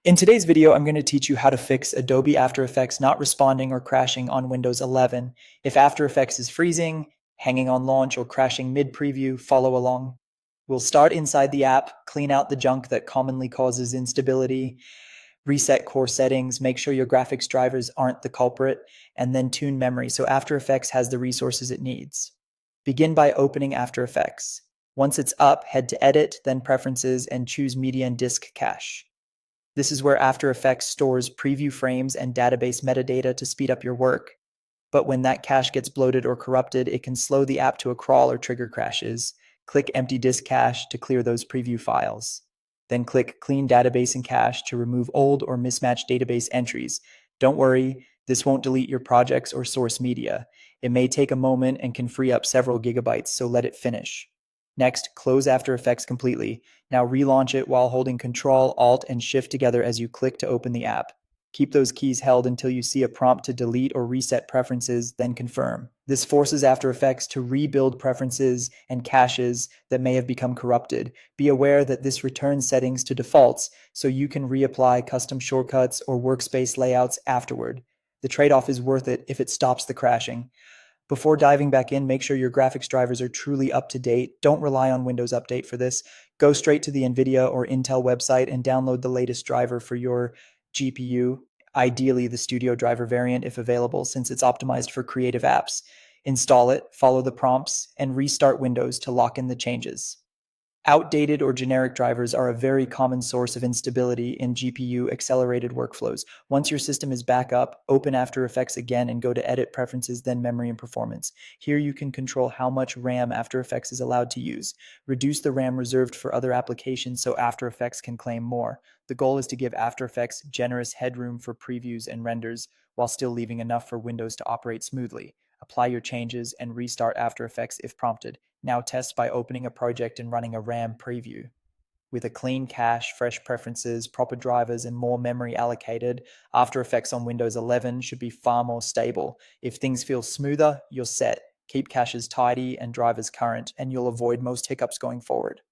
In today's video, I'm going to teach you how to fix Adobe After Effects not responding or crashing on Windows 11. If After Effects is freezing, hanging on launch, or crashing mid-preview, follow along. We'll start inside the app, clean out the junk that commonly causes instability, reset core settings, make sure your graphics drivers aren't the culprit, and then tune memory so After Effects has the resources it needs. Begin by opening After Effects. Once it's up, head to Edit, then Preferences, and choose Media and Disk Cache. This is where After Effects stores preview frames and database metadata to speed up your work. But when that cache gets bloated or corrupted, it can slow the app to a crawl or trigger crashes. Click Empty Disk Cache to clear those preview files. Then click Clean Database and Cache to remove old or mismatched database entries. Don't worry, this won't delete your projects or source media. It may take a moment and can free up several gigabytes, so let it finish. Next, close After Effects completely. Now relaunch it while holding Control, Alt, and Shift together as you click to open the app. Keep those keys held until you see a prompt to delete or reset preferences, then confirm. This forces After Effects to rebuild preferences and caches that may have become corrupted. Be aware that this returns settings to defaults, so you can reapply custom shortcuts or workspace layouts afterward. The trade-off is worth it if it stops the crashing. Before diving back in, make sure your graphics drivers are truly up to date. Don't rely on Windows Update for this. Go straight to the NVIDIA or Intel website and download the latest driver for your GPU, ideally the Studio driver variant if available, since it's optimized for creative apps. Install it, follow the prompts, and restart Windows to lock in the changes. Outdated or generic drivers are a very common source of instability in GPU accelerated workflows. Once your system is back up, open After Effects again and go to Edit Preferences, then Memory and Performance. Here you can control how much RAM After Effects is allowed to use. Reduce the RAM reserved for other applications so After Effects can claim more. The goal is to give After Effects generous headroom for previews and renders while still leaving enough for Windows to operate smoothly. Apply your changes and restart After Effects if prompted. Now test by opening a project and running a RAM preview. With a clean cache, fresh preferences, proper drivers, and more memory allocated, After Effects on Windows 11 should be far more stable. If things feel smoother, you're set. Keep caches tidy and drivers current, and you'll avoid most hiccups going forward.